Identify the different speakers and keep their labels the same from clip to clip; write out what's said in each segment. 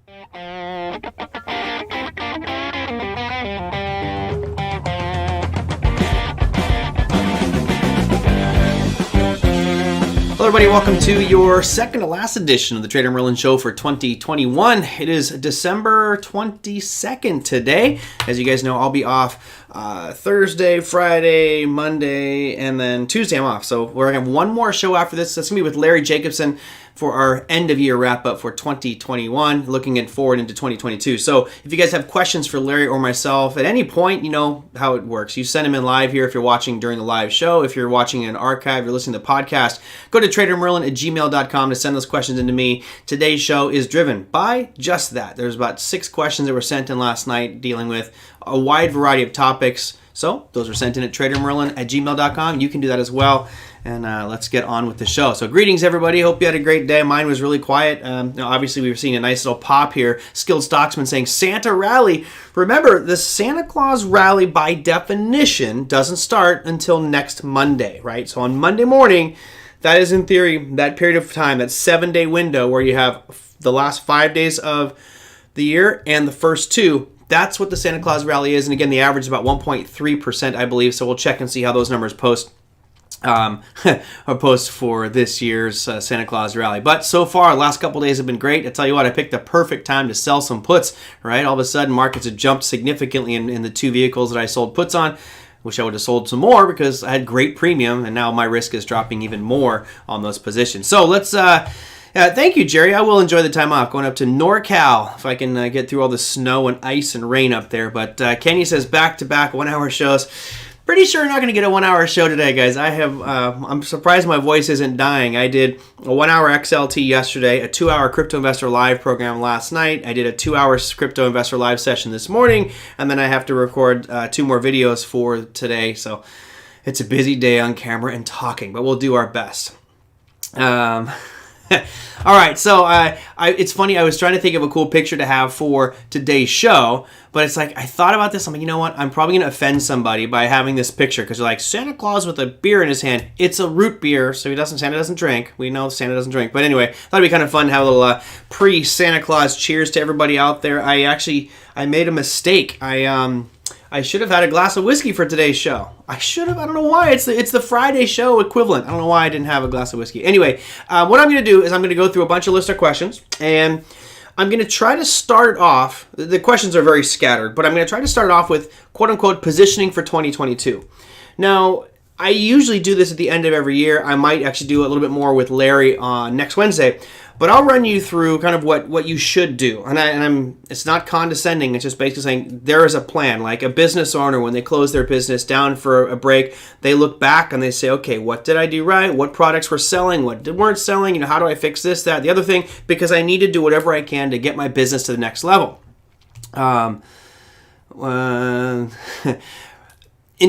Speaker 1: Hello everybody, welcome to your second to last edition of the TraderMerlin show for 2021. It is December 22nd today. As you guys know, I'll be off Thursday, Friday, Monday, and then Tuesday I'm off. So we're going to have one more show after this. That's going to be with Larry Jacobson for our end of year wrap up for 2021, looking forward into 2022. So if you guys have questions for Larry or myself at any point, you know how it works. You send them in live here if you're watching during the live show. If you're watching an archive, you're listening to the podcast, go to TraderMerlin@gmail.com to send those questions into me. Today's show is driven by just that. There's about 6 questions that were sent in last night dealing with a wide variety of topics. So those are sent in at TraderMerlin@gmail.com. You can do that as well. And let's get on with the show. So greetings, everybody. Hope you had a great day. Mine was really quiet. Obviously, we were seeing a nice little pop here. Skilled Stocksman saying Santa rally. Remember, the Santa Claus rally, by definition, doesn't start until next Monday, right? So on Monday morning, that is, in theory, that period of time, that 7-day window where you have the last 5 days of the year and the first 2. That's what the Santa Claus rally is. And again, the average is about 1.3%, I believe. So we'll check and see how those numbers post. Or post for this year's Santa Claus rally. But so far, the last couple days have been great. I tell you what, I picked the perfect time to sell some puts, right? All of a sudden, markets have jumped significantly in the 2 vehicles that I sold puts on. Wish I would have sold some more because I had great premium, and now my risk is dropping even more on those positions. So let's... thank you, Jerry. I will enjoy the time off going up to NorCal if I can get through all the snow and ice and rain up there. But Kenny says back-to-back 1-hour shows. Pretty sure we're not going to get a 1-hour show today, guys. I'm surprised my voice isn't dying. I did a 1-hour XLT yesterday, a 2-hour Crypto Investor Live program last night. I did a 2-hour Crypto Investor Live session this morning, and then I have to record 2 more videos for today. So it's a busy day on camera and talking, but we'll do our best. All right, so it's funny. I was trying to think of a cool picture to have for today's show, but it's like I thought about this. I'm like, you know what? I'm probably going to offend somebody by having this picture because they're like, Santa Claus with a beer in his hand. It's a root beer, so Santa doesn't drink. We know Santa doesn't drink. But anyway, I thought it'd be kind of fun to have a little pre-Santa Claus cheers to everybody out there. I made a mistake. I should have had a glass of whiskey for today's show. I don't know why. It's the Friday show equivalent. I don't know why I didn't have a glass of whiskey. Anyway, what I'm going to do is I'm going to go through a bunch of listener questions, and I'm going to try to start off. The questions are very scattered, but I'm going to try to start off with quote-unquote positioning for 2022. Now, I usually do this at the end of every year. I might actually do a little bit more with Larry on next Wednesday. But I'll run you through kind of what you should do. And it's not condescending. It's just basically saying there is a plan. Like a business owner, when they close their business down for a break, they look back and they say, okay, what did I do right? What products were selling? What weren't selling? How do I fix this, that, the other thing? Because I need to do whatever I can to get my business to the next level. In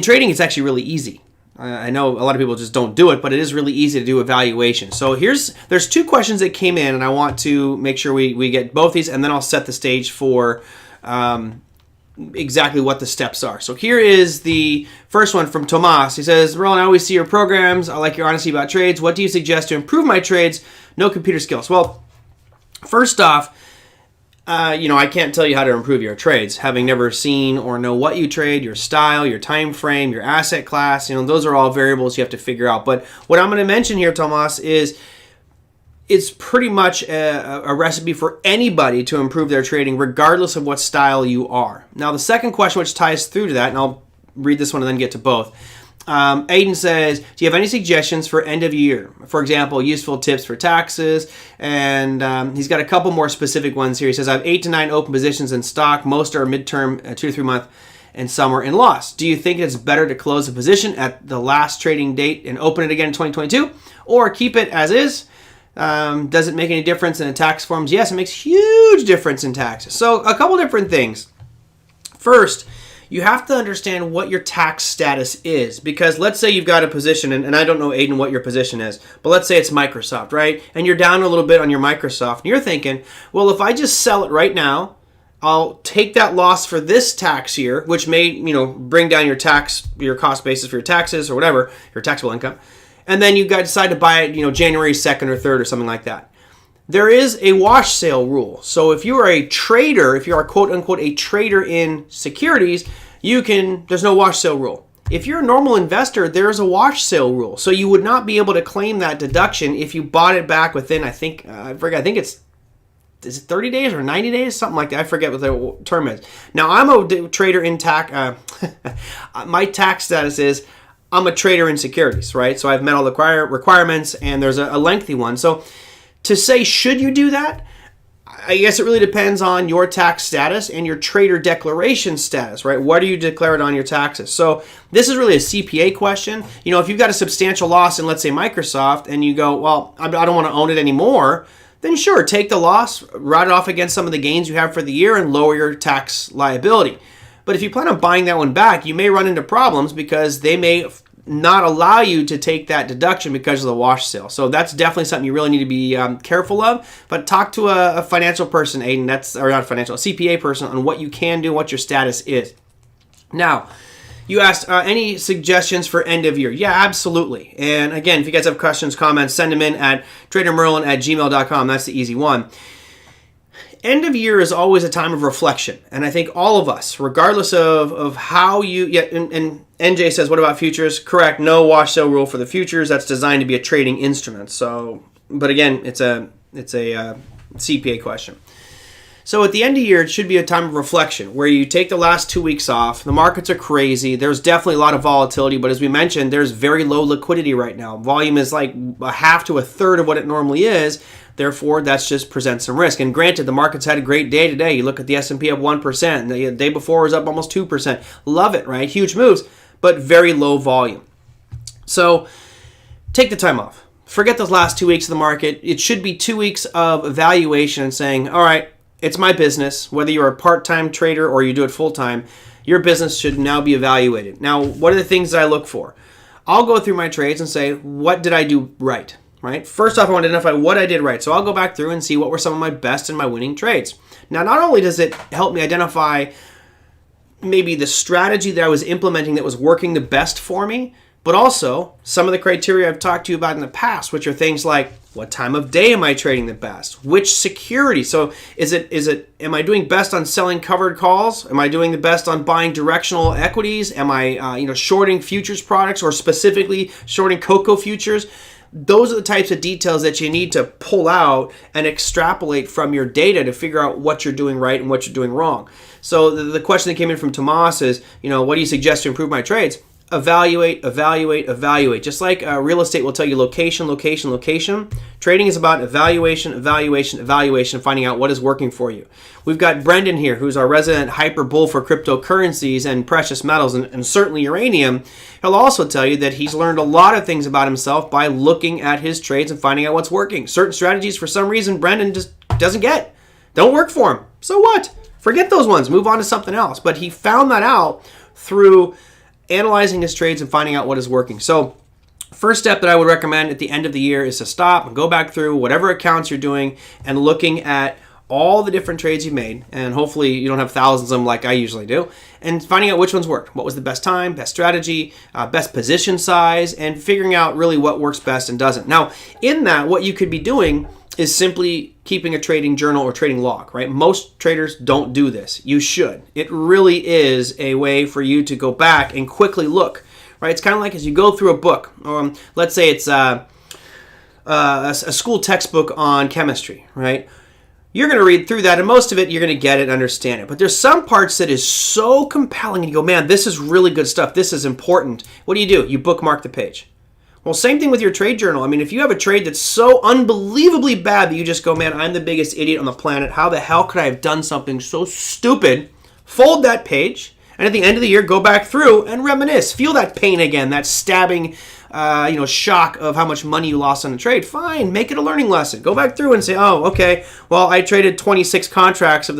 Speaker 1: trading, it's actually really easy. I know a lot of people just don't do it, but it is really easy to do evaluation. So there's 2 questions that came in, and I want to make sure we get both these, and then I'll set the stage for exactly what the steps are. So here is the first one from Tomas. He says, Merlin, I always see your programs. I like your honesty about trades. What do you suggest to improve my trades? No computer skills. Well, first off, I can't tell you how to improve your trades, having never seen or know what you trade, your style, your time frame, your asset class. Those are all variables you have to figure out. But what I'm going to mention here, Tomas, is it's pretty much a recipe for anybody to improve their trading, regardless of what style you are. Now, the second question, which ties through to that, and I'll read this one and then get to both. Aiden says, do you have any suggestions for end of year? For example, useful tips for taxes. And he's got a couple more specific ones here. He says, I have 8 to 9 open positions in stock. Most are midterm, 2 to 3 month, and some are in loss. Do you think it's better to close a position at the last trading date and open it again in 2022? Or keep it as is? Does it make any difference in the tax forms? Yes, it makes huge difference in taxes. So a couple different things. First, you have to understand what your tax status is, because let's say you've got a position, and I don't know, Aiden, what your position is, but let's say it's Microsoft, right? And you're down a little bit on your Microsoft, and you're thinking, well, if I just sell it right now, I'll take that loss for this tax year, which may, bring down your cost basis for your taxes or whatever, your taxable income, and then you decide to buy it, January 2nd or 3rd or something like that. there is a wash sale rule. So if you are a trader, if you are quote unquote a trader in securities, there's no wash sale rule. If you're a normal investor, there's a wash sale rule. So you would not be able to claim that deduction if you bought it back within, I think is it 30 days or 90 days? Something like that. I forget what the term is. Now, I'm a trader in tax. My tax status is I'm a trader in securities, right? So I've met all the requirements, and there's a lengthy one. So to say, should you do that? I guess it really depends on your tax status and your trader declaration status, right? What do you declare it on your taxes? So this is really a CPA question. If you've got a substantial loss in, let's say, Microsoft, and you go, well, I don't want to own it anymore, then sure, take the loss, write it off against some of the gains you have for the year, and lower your tax liability. But if you plan on buying that one back, you may run into problems because they may not allow you to take that deduction because of the wash sale. So that's definitely something you really need to be careful of. But talk to a financial person, Aiden, or not financial, a CPA person, on what you can do, what your status is. Now, you asked any suggestions for end of year. Yeah, absolutely. And again, if you guys have questions, comments, send them in at TraderMerlin@gmail.com. That's the easy one. End of year is always a time of reflection. And I think all of us, regardless of how you, and NJ says, what about futures? Correct. No wash sale rule for the futures. That's designed to be a trading instrument. So, but again, it's a CPA question. So at the end of year, it should be a time of reflection where you take the last 2 weeks off. The markets are crazy. There's definitely a lot of volatility, but as we mentioned, there's very low liquidity right now. Volume is like a half to a third of what it normally is. Therefore, that's just presents some risk. And granted, the market's had a great day today. You look at the S&P up 1%. The day before was up almost 2%. Love it, right? Huge moves, but very low volume. So take the time off. Forget those last 2 weeks of the market. It should be 2 weeks of evaluation and saying, all right, it's my business. Whether you're a part-time trader or you do it full-time, your business should now be evaluated. Now, what are the things that I look for? I'll go through my trades and say, what did I do right? Right? First off, I want to identify what I did right. So I'll go back through and see what were some of my best and my winning trades. Now, not only does it help me identify maybe the strategy that I was implementing that was working the best for me, but also some of the criteria I've talked to you about in the past, which are things like, what time of day am I trading the best? Which security? So am I doing best on selling covered calls? Am I doing the best on buying directional equities? Am I shorting futures products, or specifically shorting cocoa futures? Those are the types of details that you need to pull out and extrapolate from your data to figure out what you're doing right and what you're doing wrong. So the question that came in from Tomas is, what do you suggest to improve my trades? Evaluate. Just like real estate will tell you location. Trading is about evaluation, finding out what is working for you. We've got Brendan here, who's our resident hyper bull for cryptocurrencies and precious metals, and certainly uranium. He'll also tell you that he's learned a lot of things about himself by looking at his trades and finding out what's working. Certain strategies, for some reason, Brendan just doesn't get. Don't work for him. So what? Forget those ones. Move on to something else. But he found that out through analyzing his trades and finding out what is working. So first step that I would recommend at the end of the year is to stop and go back through whatever accounts you're doing and looking at all the different trades you've made, and hopefully you don't have thousands of them like I usually do, and finding out which ones worked. What was the best time, best strategy, best position size, and figuring out really what works best and doesn't. Now, in that, what you could be doing is simply keeping a trading journal or trading log, right? Most traders don't do this. You should. It really is a way for you to go back and quickly look, right? It's kind of like as you go through a book. Let's say it's a school textbook on chemistry, right? You're going to read through that, and most of it, you're going to get it and understand it. But there's some parts that is so compelling, and you go, man, this is really good stuff. This is important. What do? You bookmark the page. Well, same thing with your trade journal. I mean, if you have a trade that's so unbelievably bad that you just go, man, I'm the biggest idiot on the planet. How the hell could I have done something so stupid? Fold that page, and at the end of the year, go back through and reminisce. Feel that pain again, that stabbing shock of how much money you lost on a trade. Fine, make it a learning lesson. Go back through and say, oh, okay, well, I traded 26 contracts of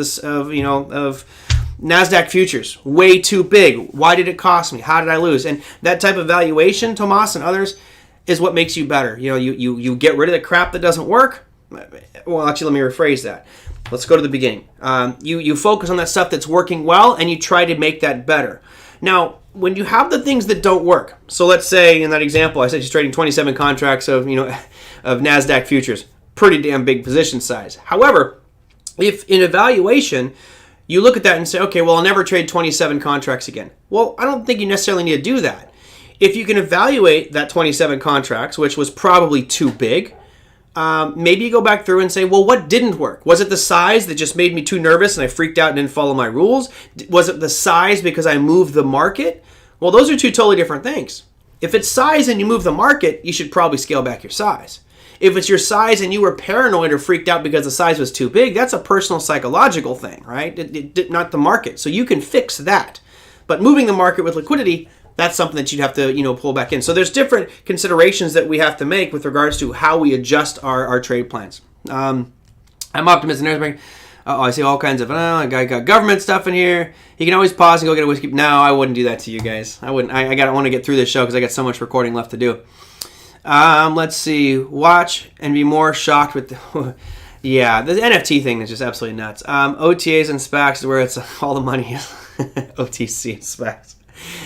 Speaker 1: NASDAQ futures. Way too big. Why did it cost me? How did I lose? And that type of valuation, Tomas and others, is what makes you better. You get rid of the crap that doesn't work. Well, actually, let me rephrase that. Let's go to the beginning. You focus on that stuff that's working well, and you try to make that better. Now, when you have the things that don't work, so let's say in that example, I said she's trading 27 contracts of NASDAQ futures. pretty damn big position size. However, if in evaluation, you look at that and say, okay, well, I'll never trade 27 contracts again. Well, I don't think you necessarily need to do that. If you can evaluate that 27 contracts, which was probably too big, maybe you go back through and say, well, what didn't work? Was it the size that just made me too nervous and I freaked out and didn't follow my rules? Was it the size because I moved the market? Well, those are two totally different things. If it's size and you move the market, you should probably scale back your size. If it's your size and you were paranoid or freaked out because the size was too big, that's a personal psychological thing, right? Not the market. So you can fix that. But moving the market with liquidity, that's something that you'd have to, pull back in. So there's different considerations that we have to make with regards to how we adjust our trade plans. I'm optimistic. I see all kinds of, I got government stuff in here. You can always pause and go get a whiskey. No, I wouldn't do that to you guys. I wouldn't. I want to get through this show because I got so much recording left to do. Let's see. Watch and be more shocked with yeah, the NFT thing is just absolutely nuts. OTAs and SPACs is where it's all the money is. OTC and SPACs.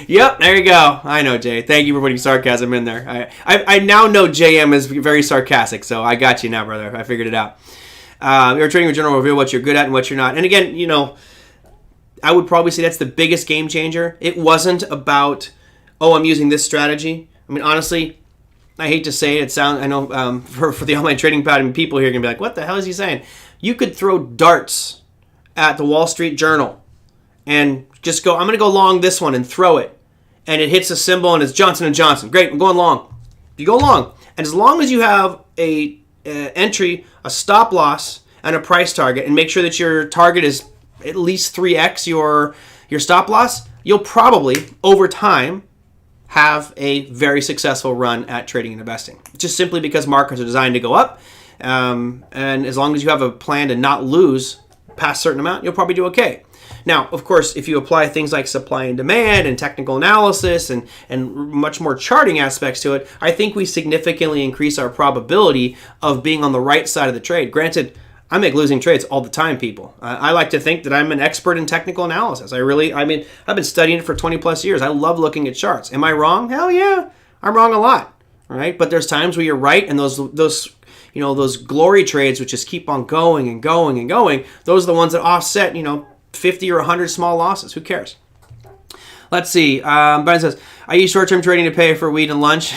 Speaker 1: Yep, there you go. I know, Jay. Thank you for putting sarcasm in there. I now know JM is very sarcastic, so I got you now, brother. I figured it out. Your trading with general reveal what you're good at and what you're not. And again, I would probably say that's the biggest game changer. It wasn't about, I'm using this strategy. I mean, honestly, I hate to say it. I know for the online trading pattern, people here are going to be like, what the hell is he saying? You could throw darts at the Wall Street Journal and just go, I'm going to go long this one and throw it. And it hits a symbol and it's Johnson & Johnson. Great, I'm going long. You go long. And as long as you have a entry, a stop loss, and a price target, and make sure that your target is at least 3x your stop loss, you'll probably, over time, have a very successful run at trading and investing. Just simply because markets are designed to go up. And as long as you have a plan to not lose past a certain amount, you'll probably do okay. Now, of course, if you apply things like supply and demand and technical analysis and much more charting aspects to it, I think we significantly increase our probability of being on the right side of the trade. Granted, I make losing trades all the time, people. I like to think that I'm an expert in technical analysis. I've been studying it for 20 plus years. I love looking at charts. Am I wrong? Hell yeah. I'm wrong a lot, right? But there's times where you're right, and those glory trades which just keep on going and going and going, those are the ones that offset, 50 or 100 small losses. Who cares? Let's see. Brian says, I use short-term trading to pay for weed and lunch.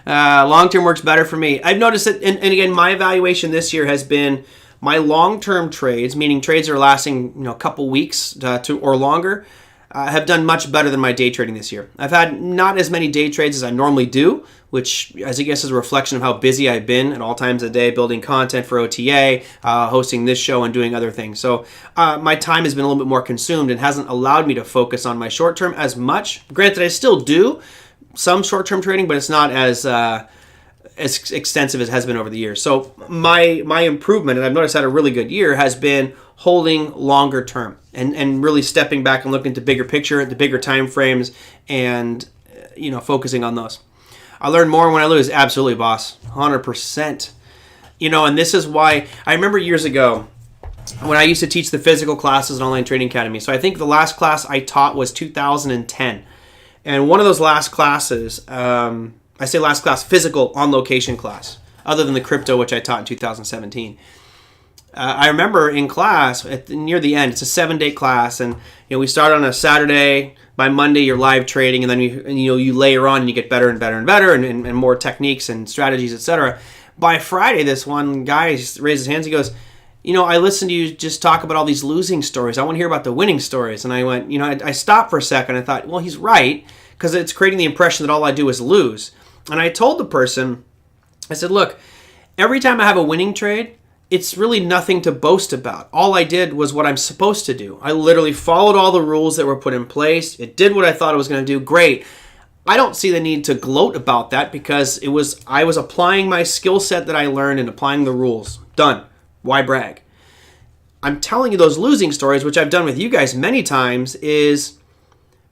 Speaker 1: Long-term works better for me. I've noticed that, and again, my evaluation this year has been my long-term trades, meaning trades that are lasting a couple weeks or longer, have done much better than my day trading this year. I've had not as many day trades as I normally do, which I guess is a reflection of how busy I've been at all times of the day, building content for OTA, hosting this show, and doing other things. So my time has been a little bit more consumed and hasn't allowed me to focus on my short-term as much. Granted, I still do some short-term trading, but it's not as extensive as it has been over the years. So my improvement, and I've noticed I had a really good year, has been holding longer term and really stepping back and looking at the bigger picture, the bigger time frames, and focusing on those. I learn more when I lose. Absolutely, boss. 100%. And this is why I remember years ago when I used to teach the physical classes in Online Trading Academy. So I think the last class I taught was 2010. And one of those last classes, I say last class, physical on location class, other than the crypto, which I taught in 2017. I remember in class, near the end, it's a 7-day class, and we start on a Saturday. By Monday, you're live trading, and then you layer on and you get better and better and better, and more techniques and strategies, etc. By Friday, this one guy raises his hands. He goes, I listened to you just talk about all these losing stories. I want to hear about the winning stories. And I went, I stopped for a second. I thought, well, he's right, because it's creating the impression that all I do is lose. And I told the person, I said, look, every time I have a winning trade, it's really nothing to boast about. All I did was what I'm supposed to do. I literally followed all the rules that were put in place. It did what I thought it was going to do. Great. I don't see the need to gloat about that because I was applying my skill set that I learned and applying the rules. Done. Why brag? I'm telling you those losing stories, which I've done with you guys many times, is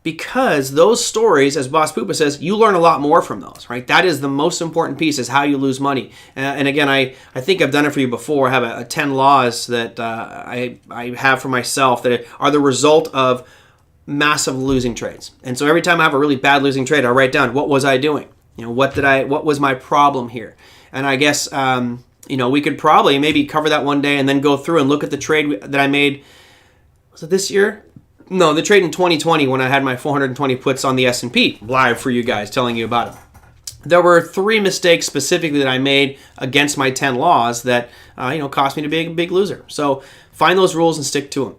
Speaker 1: because those stories, as Boss Poopa says, you learn a lot more from those, right? That is the most important piece, is how you lose money. And again, I think I've done it for you before. I have a 10 laws that I have for myself that are the result of massive losing trades. And so every time I have a really bad losing trade, I write down, what was I doing? What was my problem here? And I guess, you know, we could probably maybe cover that one day and then go through and look at the trade that I made. Was it this year? No, the trade in 2020 when I had my 420 puts on the S&P live for you guys, telling you about it. There were 3 mistakes specifically that I made against my 10 laws that, you know, cost me to be a big loser. So find those rules and stick to them.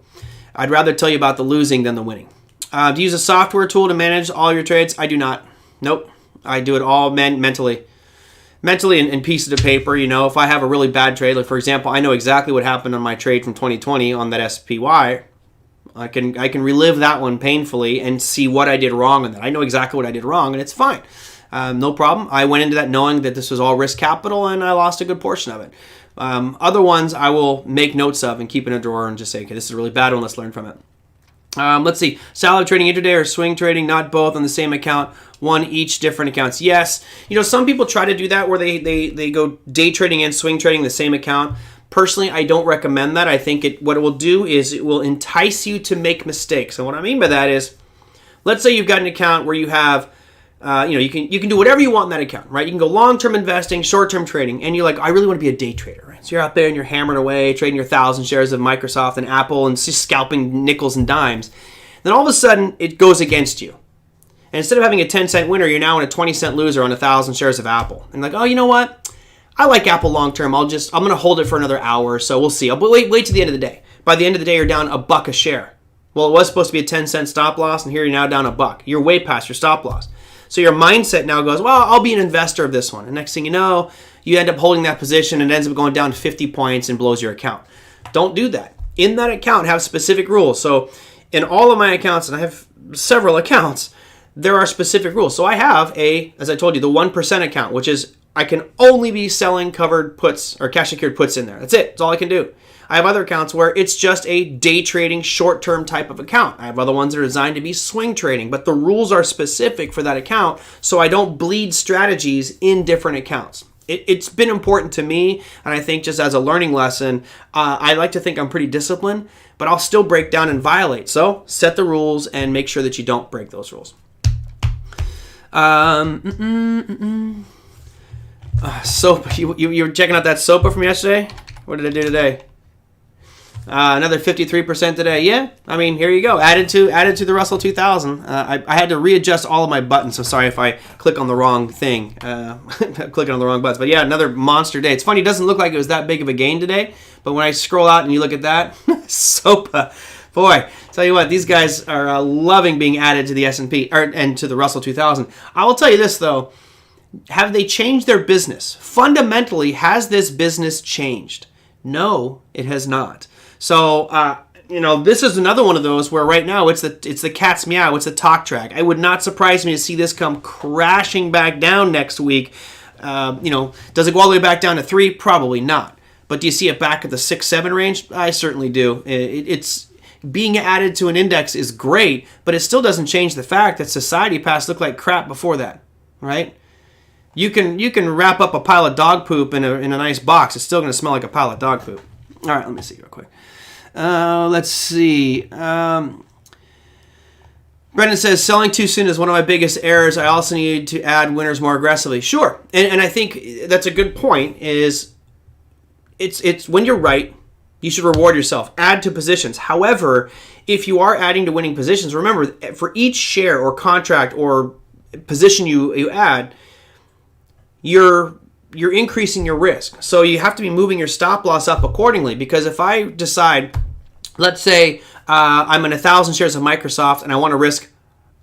Speaker 1: I'd rather tell you about the losing than the winning. Do you use a software tool to manage all your trades? I do not. Nope. I do it all mentally in pieces of paper. You know, if I have a really bad trade, like for example, I know exactly what happened on my trade from 2020 on that SPY. I can relive that one painfully and see what I did wrong on that. I know exactly what I did wrong, and it's fine. No problem. I went into that knowing that this was all risk capital, and I lost a good portion of it. Other ones I will make notes of and keep in a drawer and just say, okay, this is a really bad one. Let's learn from it. Let's see. Salad trading intraday or swing trading, not both on the same account, one each different accounts. Yes. You know, some people try to do that where they go day trading and swing trading the same account. Personally, I don't recommend that. I think what it will do is it will entice you to make mistakes. And what I mean by that is, let's say you've got an account where you have, you know, you can do whatever you want in that account, right? You can go long-term investing, short-term trading, and you're like, I really want to be a day trader, right? So you're out there and you're hammering away, trading your 1,000 shares of Microsoft and Apple and just scalping nickels and dimes. Then all of a sudden, it goes against you. And instead of having a 10-cent winner, you're now in a 20-cent loser on 1,000 shares of Apple. And like, oh, you know what? I like Apple long-term. I'm going to hold it for another hour or so. We'll see. But wait to the end of the day. By the end of the day, you're down $1 a share. Well, it was supposed to be a 10-cent stop loss, and here you're now down $1. You're way past your stop loss. So your mindset now goes, well, I'll be an investor of this one. And next thing you know, you end up holding that position and it ends up going down 50 points and blows your account. Don't do that. In that account, have specific rules. So in all of my accounts, and I have several accounts, there are specific rules. So I have as I told you, the 1% account, which is I can only be selling covered puts or cash secured puts in there. That's it. That's all I can do. I have other accounts where it's just a day trading short-term type of account. I have other ones that are designed to be swing trading, but the rules are specific for that account so I don't bleed strategies in different accounts. It's been important to me, and I think just as a learning lesson, I like to think I'm pretty disciplined, but I'll still break down and violate. So set the rules and make sure that you don't break those rules. SOPA. You were checking out that SOPA from yesterday? What did I do today? Another 53% today. Yeah, I mean, here you go. Added to the Russell 2000. I had to readjust all of my buttons, so sorry if I click on the wrong thing. Clicking on the wrong buttons. But yeah, another monster day. It's funny, it doesn't look like it was that big of a gain today, but when I scroll out and you look at that, SOPA. Boy, tell you what, these guys are loving being added to the S&P and to the Russell 2000. I will tell you this, though. Have they changed their business? Fundamentally, has this business changed? No, it has not. So, you know, this is another one of those where right now it's the cat's meow, it's the talk track. It would not surprise me to see this come crashing back down next week. You know, does it go all the way back down to 3? Probably not. But do you see it back at the 6-7 range? I certainly do. It's being added to an index is great, but it still doesn't change the fact that society past looked like crap before that, right? You can wrap up a pile of dog poop in a nice box. It's still going to smell like a pile of dog poop. All right, let me see real quick. Let's see. Brendan says, selling too soon is one of my biggest errors. I also need to add winners more aggressively. Sure, and I think that's a good point. It's when you're right, you should reward yourself. Add to positions. However, if you are adding to winning positions, remember, for each share or contract or position you add, you're increasing your risk. So you have to be moving your stop loss up accordingly, because if I decide, let's say I'm in 1,000 shares of Microsoft and I want to risk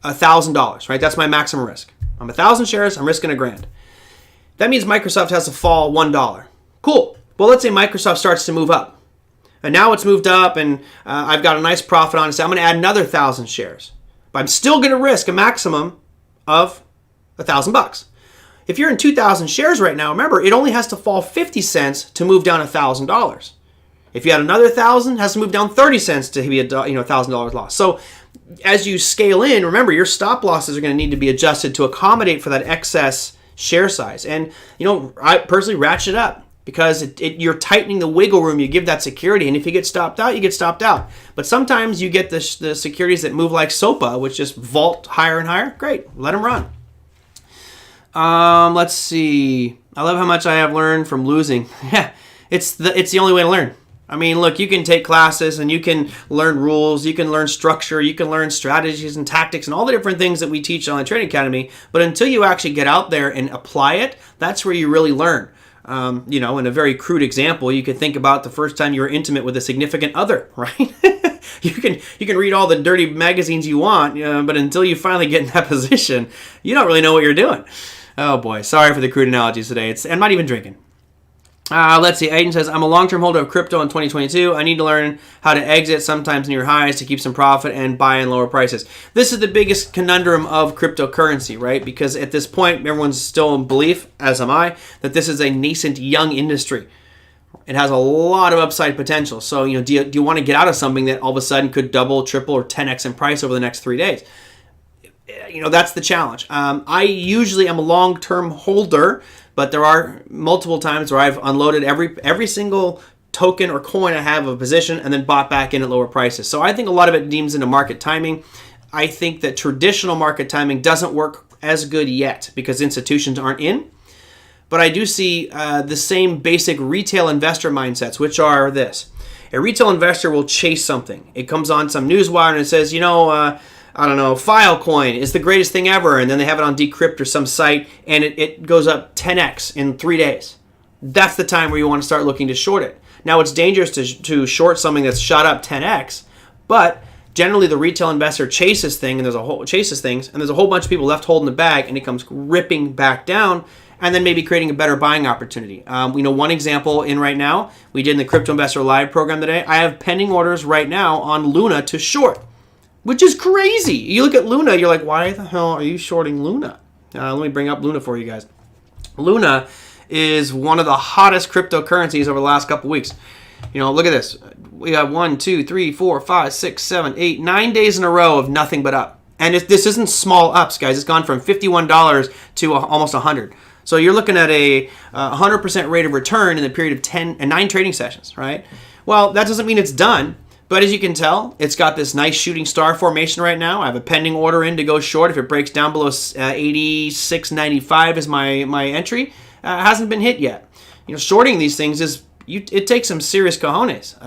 Speaker 1: $1,000, right? That's my maximum risk. I'm 1,000 shares, I'm risking $1,000. That means Microsoft has to fall $1. Cool. Well, let's say Microsoft starts to move up. And now it's moved up and I've got a nice profit on it. So I'm going to add another 1,000 shares. But I'm still going to risk a maximum of $1,000. If you're in 2,000 shares right now, remember, it only has to fall 50 cents to move down $1,000. If you had another 1,000, it has to move down 30 cents to be a $1,000 loss. So as you scale in, remember, your stop losses are going to need to be adjusted to accommodate for that excess share size. And, I personally ratchet up, because you're tightening the wiggle room you give that security. And if you get stopped out, you get stopped out. But sometimes you get the securities that move like SOPA, which just vault higher and higher. Great, let them run. Let's see. I love how much I have learned from losing. Yeah, it's the only way to learn. I mean, look, you can take classes and you can learn rules, you can learn structure, you can learn strategies and tactics and all the different things that we teach on the Trading Academy. But until you actually get out there and apply it, that's where you really learn. You know, in a very crude example, you could think about the first time you were intimate with a significant other, right? You can read all the dirty magazines you want, but until you finally get in that position, you don't really know what you're doing. Oh boy, sorry for the crude analogies today. I'm not even drinking. Let's see. Aiden says, I'm a long-term holder of crypto in 2022. I need to learn how to exit sometimes near highs to keep some profit and buy in lower prices. This is the biggest conundrum of cryptocurrency, right? Because at this point, everyone's still in belief, as am I, that this is a nascent young industry. It has a lot of upside potential. So, do you want to get out of something that all of a sudden could double, triple, or 10x in price over the next 3 days? That's the challenge. I usually am a long-term holder, but there are multiple times where I've unloaded every single token or coin I have a position and then bought back in at lower prices. So I think a lot of it deems into market timing. I think that traditional market timing doesn't work as good yet because institutions aren't in. But I do see the same basic retail investor mindsets, which are this. A retail investor will chase something. It comes on some newswire and it says, I don't know, Filecoin is the greatest thing ever, and then they have it on Decrypt or some site, and it goes up 10x in 3 days. That's the time where you want to start looking to short it. Now, it's dangerous to short something that's shot up 10x, but generally the retail investor chases things, and there's a whole bunch of people left holding the bag, and it comes ripping back down, and then maybe creating a better buying opportunity. One example in right now, we did in the Crypto Investor Live program today, I have pending orders right now on Luna to short. Which is crazy. You look at Luna, you're like, why the hell are you shorting Luna? Let me bring up Luna for you guys. Luna is one of the hottest cryptocurrencies over the last couple weeks. Look at this. We have 1, 2, 3, 4, 5, 6, 7, 8, 9 days in a row of nothing but up. And this isn't small ups, guys. It's gone from $51 to almost $100. So you're looking at a 100% rate of return in the period of 10 and 9 trading sessions, right? Well, that doesn't mean it's done. But as you can tell, it's got this nice shooting star formation right now. I have a pending order in to go short. If it breaks down below 86.95 is my entry. It hasn't been hit yet. Shorting these things it takes some serious cojones.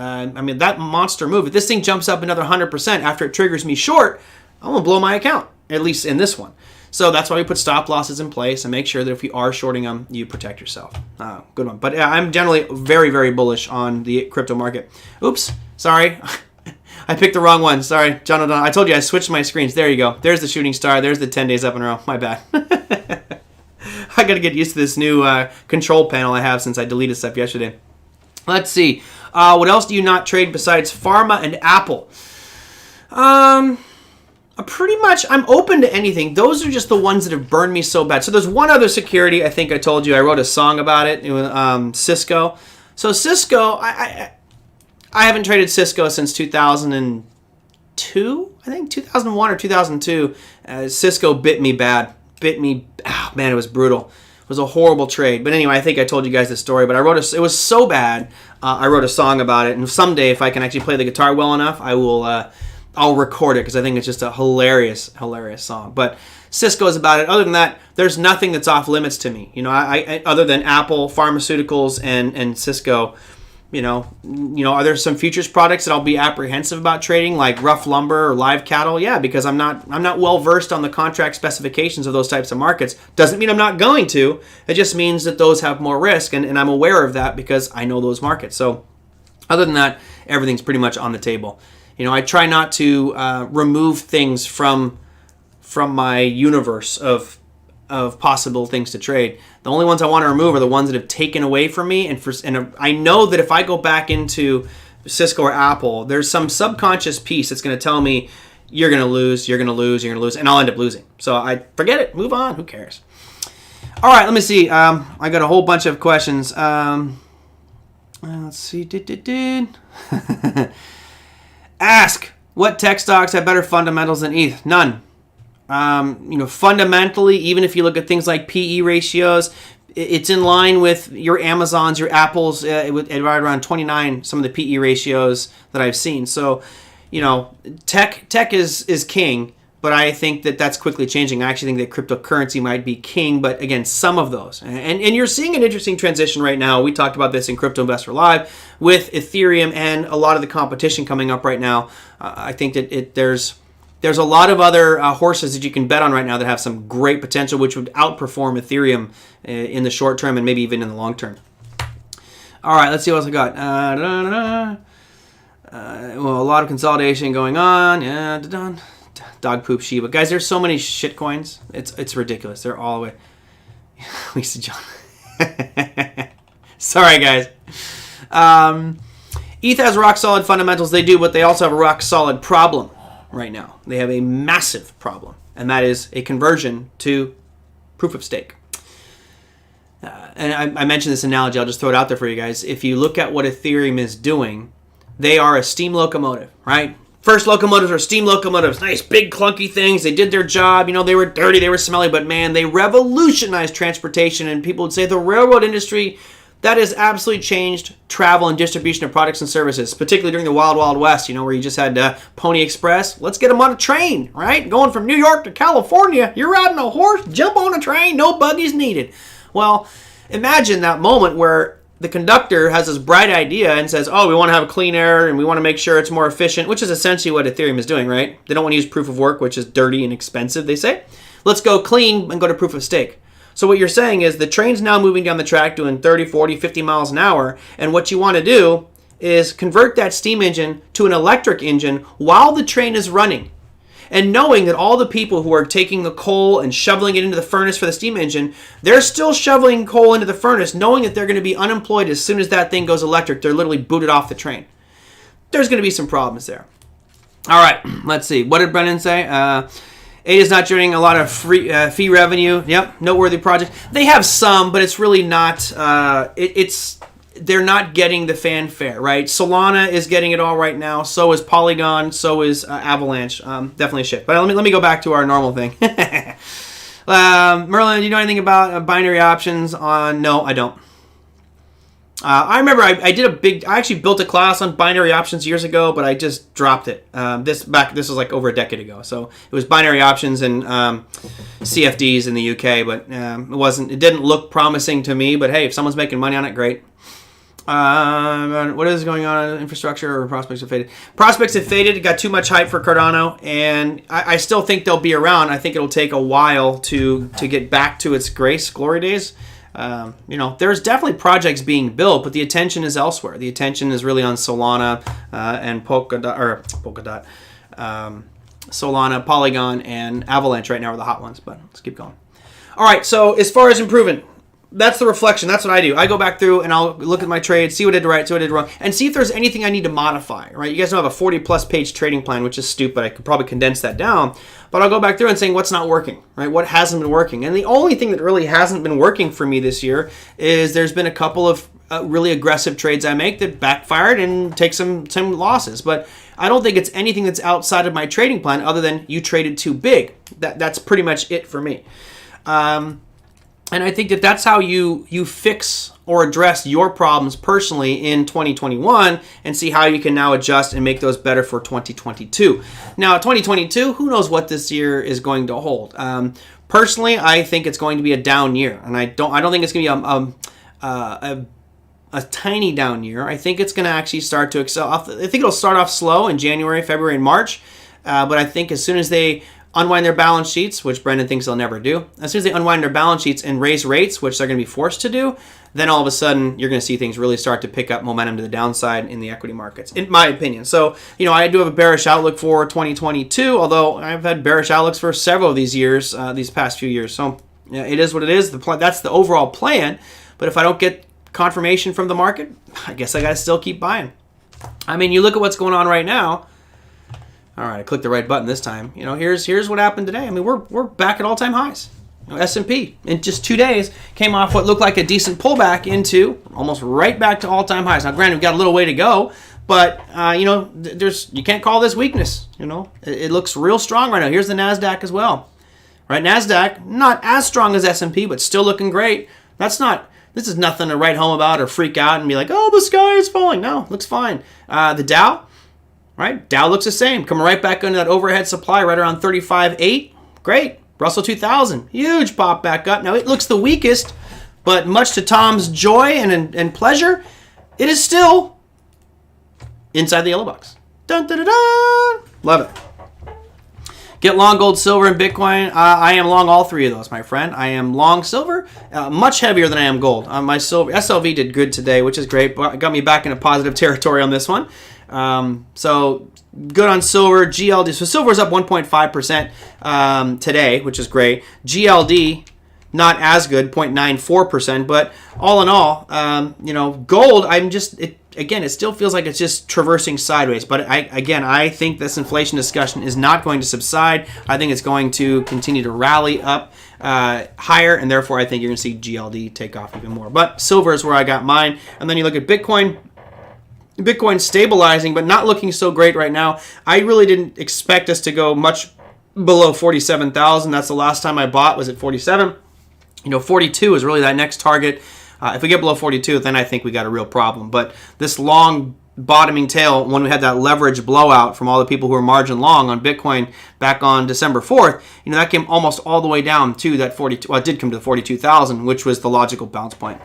Speaker 1: That monster move. If this thing jumps up another 100% after it triggers me short, I'm gonna blow my account. At least in this one. So that's why we put stop losses in place and make sure that if you are shorting them, you protect yourself. Good one. But I'm generally very, very bullish on the crypto market. Oops. Sorry, I picked the wrong one. Sorry, John O'Donnell. I told you I switched my screens. There you go. There's the shooting star. There's the 10 days up in a row. My bad. I got to get used to this new control panel I have since I deleted stuff yesterday. Let's see. What else do you not trade besides pharma and Apple? Pretty much, I'm open to anything. Those are just the ones that have burned me so bad. So there's one other security. I think I told you. I wrote a song about it. It was Cisco. So Cisco, I haven't traded Cisco since 2002, I think 2001 or 2002. Cisco bit me bad. Oh man, it was brutal. It was a horrible trade. But anyway, I think I told you guys the story. But it was so bad. I wrote a song about it. And someday, if I can actually play the guitar well enough, I'll record it because I think it's just a hilarious song. But Cisco is about it. Other than that, there's nothing that's off limits to me. I other than Apple, pharmaceuticals, and Cisco. Are there some futures products that I'll be apprehensive about trading, like rough lumber or live cattle? Yeah, because I'm not well versed on the contract specifications of those types of markets. Doesn't mean I'm not going to. It just means that those have more risk, and I'm aware of that because I know those markets. So, other than that, everything's pretty much on the table. I try not to remove things from my universe of possible things to trade. The only ones I want to remove are the ones that have taken away from me. And I know that if I go back into Cisco or Apple, there's some subconscious piece that's going to tell me you're going to lose, and I'll end up losing. So I forget it. Move on. Who cares? All right, let me see. I got a whole bunch of questions. Let's see. Ask, what tech stocks have better fundamentals than ETH? None. Fundamentally, even if you look at things like PE ratios, it's in line with your Amazons, your Apples, at right around 29, some of the PE ratios that I've seen. So, tech is king, but I think that that's quickly changing. I actually think that cryptocurrency might be king, but again, some of those. And you're seeing an interesting transition right now. We talked about this in Crypto Investor Live with Ethereum and a lot of the competition coming up right now. I think that there's a lot of other horses that you can bet on right now that have some great potential, which would outperform Ethereum in the short term and maybe even in the long term. All right, let's see what else I got. Well, a lot of consolidation going on. Yeah, dog poop Shiba. Guys, there's so many shit coins. It's ridiculous. They're all away. Lisa John. Sorry, guys. ETH has rock solid fundamentals. They do, but they also have a rock solid problem right now. They have a massive problem, and that is a conversion to proof of stake. And I mentioned this analogy. I'll just throw it out there for you guys. If you look at what Ethereum is doing, they are a steam locomotive, right? First locomotives are steam locomotives. Nice, big, clunky things. They did their job. You know, they were dirty, they were smelly, but man, they revolutionized transportation. And people would say the railroad industry, that has absolutely changed travel and distribution of products and services, particularly during the Wild Wild West, you know, where you just had Pony Express. Let's get them on a train, right? Going from New York to California, you're riding a horse, jump on a train, no buggies needed. Well, imagine that moment where the conductor has this bright idea and says, oh, we want to have clean air and we want to make sure it's more efficient, which is essentially what Ethereum is doing, right? They don't want to use proof of work, which is dirty and expensive, they say. Let's go clean and go to proof of stake. So what you're saying is the train's now moving down the track doing 30, 40, 50 miles an hour, and what you want to do is convert that steam engine to an electric engine while the train is running. And knowing that all the people who are taking the coal and shoveling it into the furnace for the steam engine, they're still shoveling coal into the furnace, knowing that they're going to be unemployed as soon as that thing goes electric. They're literally booted off the train. There's going to be some problems there. All right, let's see. What did Brennan say? ADA is not generating a lot of fee revenue. Yep, noteworthy project. They have some, but it's really not. They're not getting the fanfare, right? Solana is getting it all right now. So is Polygon. So is Avalanche. Definitely a shit. But let me go back to our normal thing. Merlin, do you know anything about binary options on? No, I don't. I remember I actually built a class on binary options years ago, but I just dropped it. This was like over a decade ago. So it was binary options and CFDs in the UK, but it didn't look promising to me. But hey, if someone's making money on it, great. What is going on? Infrastructure or prospects have faded? Prospects have faded. It got too much hype for Cardano, and I still think they'll be around. I think it'll take a while to get back to its glory days. There's definitely projects being built, but the attention is elsewhere. The attention is really on Solana and Polkadot. Solana, Polygon, and Avalanche right now are the hot ones, but let's keep going. All right, so as far as improving, that's the reflection. That's what I do. I go back through and I'll look at my trades, see what I did right, see what I did wrong, and see if there's anything I need to modify, right? You guys know I have a 40-plus page trading plan, which is stupid. I could probably condense that down, but I'll go back through and saying what's not working, right? What hasn't been working? And the only thing that really hasn't been working for me this year is there's been a couple of really aggressive trades I make that backfired and take some losses, but I don't think it's anything that's outside of my trading plan other than you traded too big. That's pretty much it for me. And I think that's how you fix or address your problems personally in 2021 and see how you can now adjust and make those better for 2022. Now, 2022, who knows what this year is going to hold. Personally, I think it's going to be a down year, and I don't think it's going to be a tiny down year. I think it's going to actually start to excel. I think it'll start off slow in January, February, and March, but I think as soon as they unwind their balance sheets, which Brendan thinks they'll never do. As soon as they unwind their balance sheets and raise rates, which they're going to be forced to do, then all of a sudden you're going to see things really start to pick up momentum to the downside in the equity markets, in my opinion. So, I do have a bearish outlook for 2022, although I've had bearish outlooks for several of these years, these past few years. So, it is what it is. That's the overall plan. But if I don't get confirmation from the market, I guess I got to still keep buying. I mean, you look at what's going on right now. All right, I clicked the right button this time. Here's what happened today. I mean, we're back at all-time highs. S&P in just 2 days came off what looked like a decent pullback into almost right back to all-time highs. Now, granted, we've got a little way to go, but you can't call this weakness. It looks real strong right now. Here's the Nasdaq as well. Right, Nasdaq not as strong as S&P, but still looking great. This is nothing to write home about or freak out and be like, oh, the sky is falling. No, looks fine. The Dow. right? Dow looks the same, coming right back into that overhead supply right around 35.8. Great. Russell 2000, huge pop back up. Now it looks the weakest, but much to Tom's joy and pleasure, it is still inside the yellow box. Dun, dun, dun, dun. Love it. Get long gold, silver, and Bitcoin. I am long all three of those, my friend. I am long silver, much heavier than I am gold. My silver SLV did good today, which is great. Got me back into positive territory on this one. So good on silver. GLD. So silver is up 1.5% today, which is great. GLD not as good, 0.94%. But all in all, gold. Again, it still feels like it's just traversing sideways. But I think this inflation discussion is not going to subside. I think it's going to continue to rally up higher, and therefore I think you're going to see GLD take off even more. But silver is where I got mine. And then you look at Bitcoin. Bitcoin stabilizing, but not looking so great right now. I really didn't expect us to go much below 47,000. That's the last time I bought, was at 47. 42 is really that next target. If we get below 42, then I think we got a real problem. But this long bottoming tail, when we had that leverage blowout from all the people who were margin long on Bitcoin back on December 4th, that came almost all the way down to that 42. Well, it did come to 42,000, which was the logical bounce point.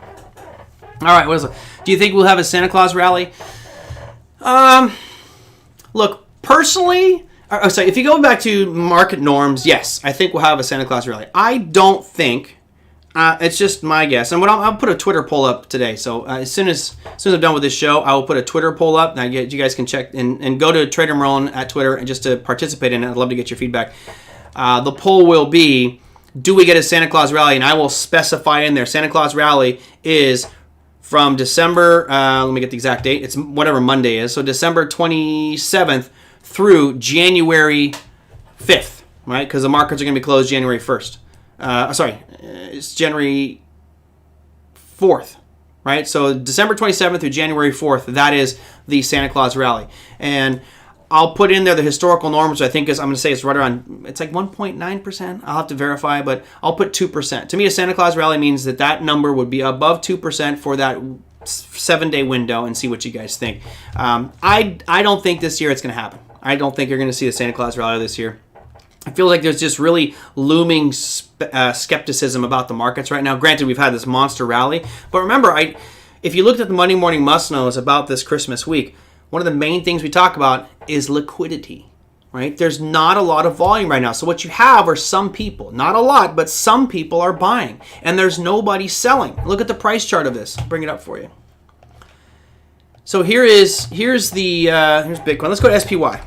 Speaker 1: All right, what is it? Do you think we'll have a Santa Claus rally? Look, personally, if you go back to market norms, yes, I think we'll have a Santa Claus rally. I don't think. It's just my guess. And I'll put a Twitter poll up today. So as soon as I'm done with this show, I will put a Twitter poll up. Now you guys can check and go to TraderMerlin at Twitter and just to participate in it. I'd love to get your feedback. The poll will be, do we get a Santa Claus rally? And I will specify in there, Santa Claus rally is from December, let me get the exact date. It's whatever Monday is. So December 27th through January 5th, right? Because the markets are going to be closed January 1st. It's January 4th, right? So December 27th through January 4th, that is the Santa Claus rally. And I'll put in there the historical norms, which I think I'm going to say it's right around, it's like 1.9%. I'll have to verify, but I'll put 2%. To me, a Santa Claus rally means that number would be above 2% for that 7-day window, and see what you guys think. I don't think this year it's going to happen. I don't think you're going to see a Santa Claus rally this year. I feel like there's just really looming skepticism about the markets right now. Granted, we've had this monster rally, but remember, if you looked at the Monday Morning Must-Knows about this Christmas week, one of the main things we talk about is liquidity, right? There's not a lot of volume right now. So what you have are some people, not a lot, but some people are buying, and there's nobody selling. Look at the price chart of this. I'll bring it up for you. So here's Bitcoin. Let's go to SPY,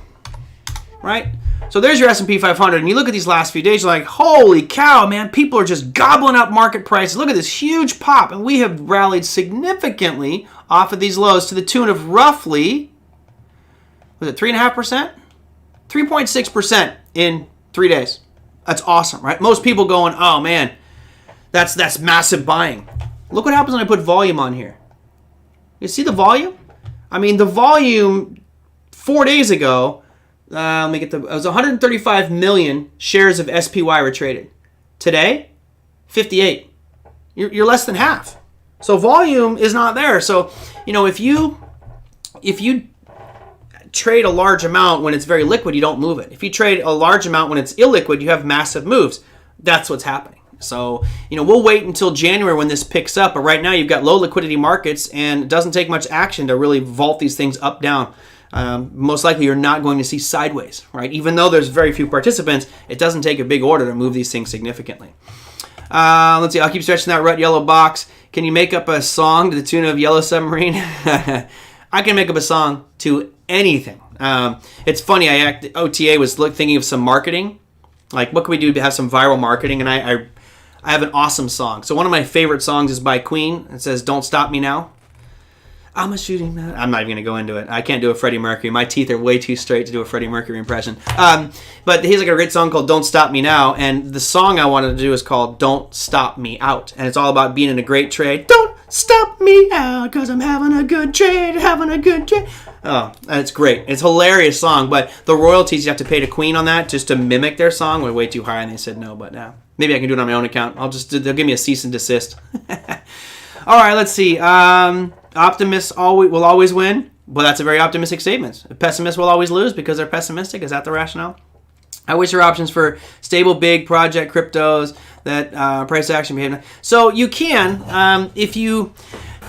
Speaker 1: right? So there's your S&P 500, and you look at these last few days, you're like, holy cow, man, people are just gobbling up market prices. Look at this huge pop, and we have rallied significantly off of these lows to the tune of roughly, was it 3.5%? 3.6% in 3 days. That's awesome, right? Most people going, oh man, that's massive buying. Look what happens when I put volume on here. You see the volume? I mean, the volume 4 days ago, it was 135 million shares of SPY were traded. Today, 58. You're less than half. So volume is not there. So, if you trade a large amount when it's very liquid, you don't move it. If you trade a large amount when it's illiquid, you have massive moves. That's what's happening. So, we'll wait until January when this picks up. But right now, you've got low liquidity markets, and it doesn't take much action to really vault these things up, down. Most likely you're not going to see sideways, right? Even though there's very few participants, it doesn't take a big order to move these things significantly. Let's see, I'll keep stretching that red yellow box. Can you make up a song to the tune of Yellow Submarine? I can make up a song to anything. It's funny, OTA was thinking of some marketing. Like, what can we do to have some viral marketing? And I have an awesome song. So one of my favorite songs is by Queen. It says, "Don't Stop Me Now." I'm a shooting man. I'm not even going to go into it. I can't do a Freddie Mercury. My teeth are way too straight to do a Freddie Mercury impression. But he's like a great song called "Don't Stop Me Now." And the song I wanted to do is called "Don't Stop Me Out." And it's all about being in a great trade. Don't stop me out, because I'm having a good trade, Oh, it's great. It's a hilarious song. But the royalties you have to pay to Queen on that just to mimic their song were way too high. And they said no. But maybe I can do it on my own account. They'll give me a cease and desist. All right, let's see. Optimists will always win. Well, that's a very optimistic statement. Pessimists will always lose because they're pessimistic. Is that the rationale? I wish there were options for stable, big project cryptos that price action behavior. So you can, if you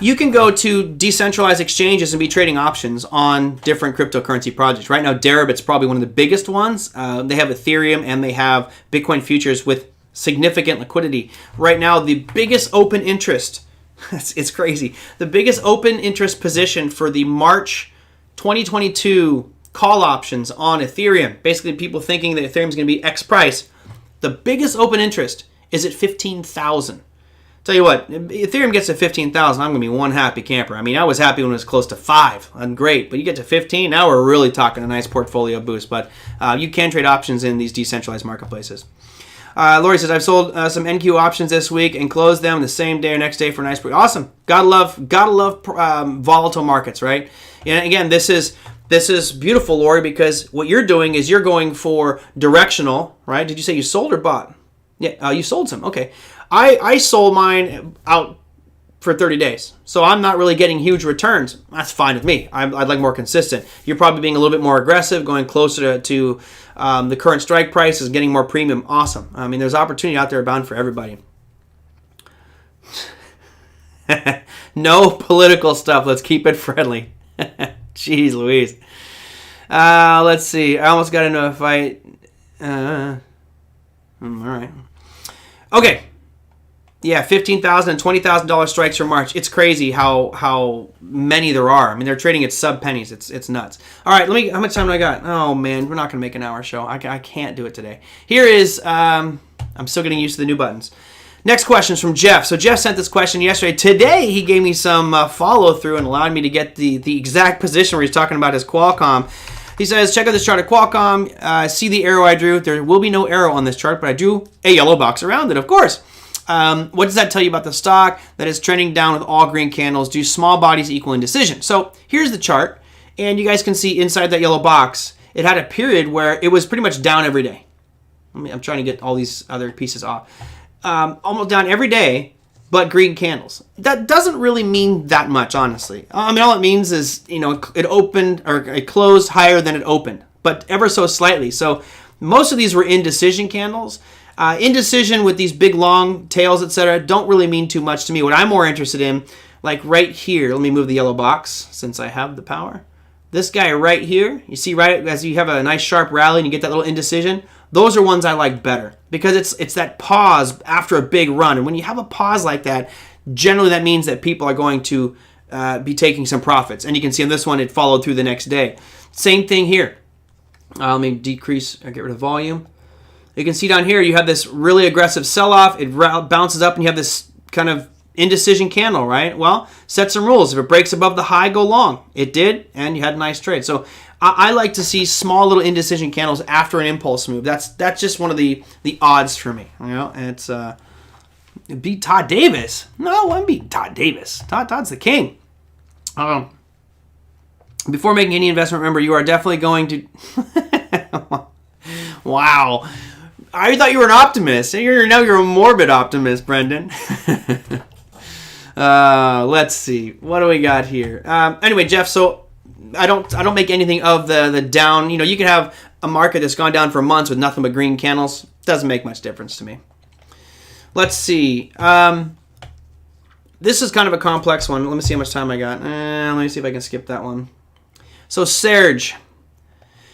Speaker 1: can go to decentralized exchanges and be trading options on different cryptocurrency projects. Right now, Deribit's probably one of the biggest ones. They have Ethereum and they have Bitcoin futures with significant liquidity. Right now, the biggest open interest, it's crazy, the biggest open interest position for the March 2022 call options on Ethereum, basically people thinking that Ethereum is going to be X price, the biggest open interest is at 15,000. Tell you what, Ethereum gets to 15,000, I'm going to be one happy camper. I mean, I was happy when it was close to 5. I'm great, but you get to 15, now we're really talking a nice portfolio boost. But you can trade options in these decentralized marketplaces. Lori says, I've sold some NQ options this week and closed them the same day or next day for a nice break. Awesome. Gotta love volatile markets, right? And again, this is beautiful, Lori, because what you're doing is you're going for directional, right? Did you say you sold or bought? Yeah, you sold some. Okay. I sold mine out for 30 days. So I'm not really getting huge returns. That's fine with me. I'd like more consistent. You're probably being a little bit more aggressive, going closer to the current strike price is getting more premium. Awesome. I mean, there's opportunity out there bound for everybody. No political stuff. Let's keep it friendly. Jeez Louise. Let's see. I almost got into a fight. All right. Okay. Yeah, $15,000 and $20,000 strikes for March. It's crazy how many there are. I mean, they're trading at sub pennies. It's nuts. All right, how much time do I got? Oh man, we're not gonna make an hour show. I can't do it today. Here is. I'm still getting used to the new buttons. Next question is from Jeff. So Jeff sent this question yesterday. Today he gave me some follow through and allowed me to get the exact position where he's talking about his Qualcomm. He says, check out this chart of Qualcomm. See the arrow I drew. There will be no arrow on this chart, but I drew a yellow box around it, of course. What does that tell you about the stock? That is trending down with all green candles. Do small bodies equal indecision? So here's the chart, and you guys can see inside that yellow box, it had a period where it was pretty much down every day. I'm trying to get all these other pieces off. Almost down every day, but green candles. That doesn't really mean that much, honestly. I mean, all it means is, it opened or it closed higher than it opened, but ever so slightly. So most of these were indecision candles. Indecision with these big long tails, etc., don't really mean too much to me. What I'm more interested in, like right here, let me move the yellow box since I have the power. This guy right here, you see right as you have a nice sharp rally and you get that little indecision, those are ones I like better because it's that pause after a big run. And when you have a pause like that, generally that means that people are going to be taking some profits. And you can see on this one, it followed through the next day. Same thing here. Let me decrease or get rid of volume. You can see down here, you have this really aggressive sell-off. It bounces up and you have this kind of indecision candle, right? Well, set some rules. If it breaks above the high, go long. It did, and you had a nice trade. So I like to see small little indecision candles after an impulse move. That's just one of the odds for me. And it's beat Todd Davis. No, I'm beating Todd Davis. Todd's the king. Before making any investment, remember, you are definitely going to... Wow. I thought you were an optimist. Now you're a morbid optimist, Brendan. Let's see. What do we got here? Anyway, Jeff, so I don't make anything of the down. You can have a market that's gone down for months with nothing but green candles. Doesn't make much difference to me. Let's see. This is kind of a complex one. Let me see how much time I got. Let me see if I can skip that one. So Serge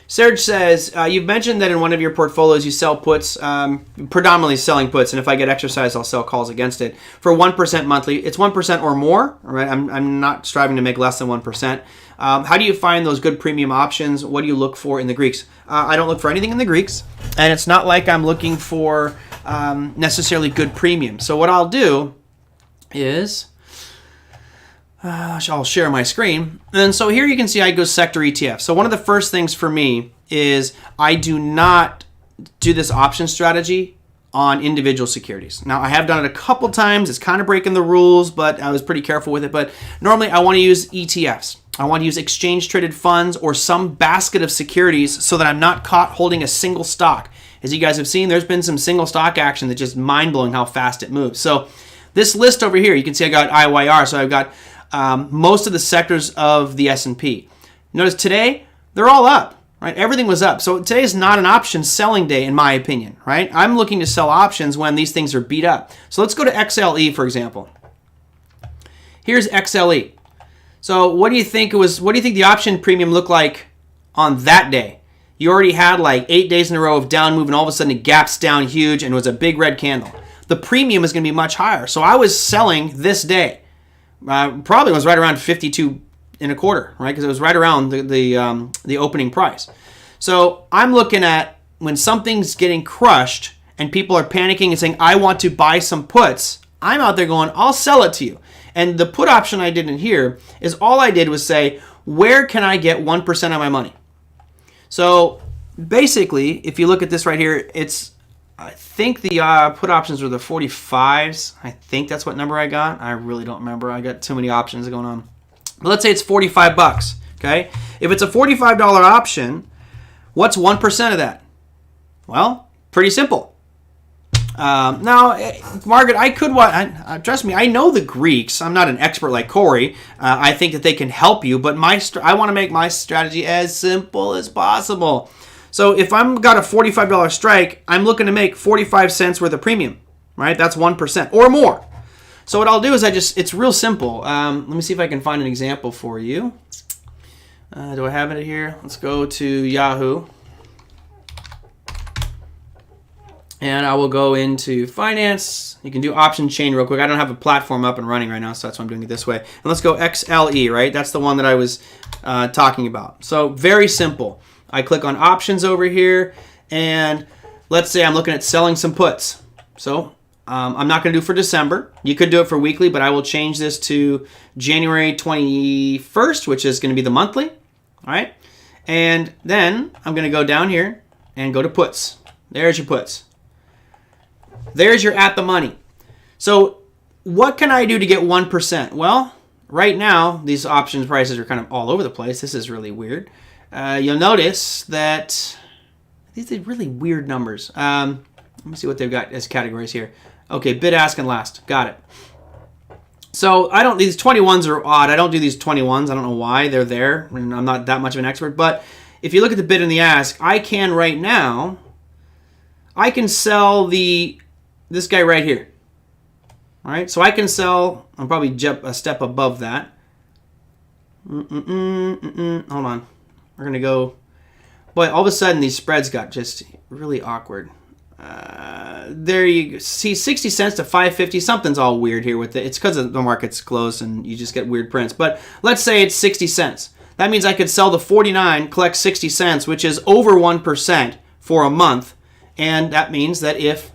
Speaker 1: says, you've mentioned that in one of your portfolios you sell puts, predominantly selling puts, and if I get exercise, I'll sell calls against it for 1% monthly. It's 1% or more, right? I'm not striving to make less than 1%. How do you find those good premium options? What do you look for in the Greeks? I don't look for anything in the Greeks, and it's not like I'm looking for necessarily good premium. So what I'll do is... I'll share my screen. And so here you can see I go sector ETF. So one of the first things for me is I do not do this option strategy on individual securities. Now, I have done it a couple times. It's kind of breaking the rules, but I was pretty careful with it. But normally I want to use ETFs. I want to use exchange traded funds or some basket of securities so that I'm not caught holding a single stock. As you guys have seen, there's been some single stock action that's just mind-blowing how fast it moves. So this list over here, you can see I got IYR. So I've got most of the sectors of the S&P. Notice today, they're all up, right? Everything was up. So today is not an option selling day, in my opinion, right? I'm looking to sell options when these things are beat up. So let's go to XLE, for example. Here's XLE. So what do you think the option premium looked like on that day? You already had like 8 days in a row of down move, and all of a sudden it gaps down huge and it was a big red candle. The premium is going to be much higher. So I was selling this day. Probably was right around 52 and a quarter, right? Because it was right around the opening price. So I'm looking at when something's getting crushed and people are panicking and saying, I want to buy some puts. I'm out there going, I'll sell it to you. And the put option I did in here is all I did was say, where can I get 1% of my money? So basically, if you look at this right here, I think the put options were the 45s. I think that's what number I got. I really don't remember. I got too many options going on. But let's say it's 45 bucks, okay? If it's a $45 option, what's 1% of that? Well, pretty simple. Now, Margaret, I could trust me, I know the Greeks. I'm not an expert like Corey. I think that they can help you, but I want to make my strategy as simple as possible. So if I've got a $45 strike, I'm looking to make 45 cents worth of premium, right? That's 1% or more. So what I'll do is it's real simple. Let me see if I can find an example for you. Do I have it here? Let's go to Yahoo. And I will go into finance. You can do option chain real quick. I don't have a platform up and running right now, so that's why I'm doing it this way. And let's go XLE, right? That's the one that I was talking about. So very simple. I click on options over here, and let's say I'm looking at selling some puts. So I'm not going to do for December. You could do it for weekly, but I will change this to January 21st, which is going to be the monthly. All right. And then I'm going to go down here and go to puts. There's your puts. There's your at the money. So what can I do to get 1%? Well, right now, these options prices are kind of all over the place. This is really weird. You'll notice that these are really weird numbers. Let me see what they've got as categories here. Okay, bid, ask, and last. Got it. So these 21s are odd. I don't do these 21s. I don't know why they're there. And I'm not that much of an expert. But if you look at the bid and the ask, I can right now, I can sell this guy right here. All right, so I can sell, I'm probably a step above that. Hold on. We're going to go, boy, all of a sudden these spreads got just really awkward. There you see 60 cents to 550. Something's all weird here with it. It's because the market's closed and you just get weird prints. But let's say it's 60 cents. That means I could sell the 49, collect 60 cents, which is over 1% for a month. And that means that if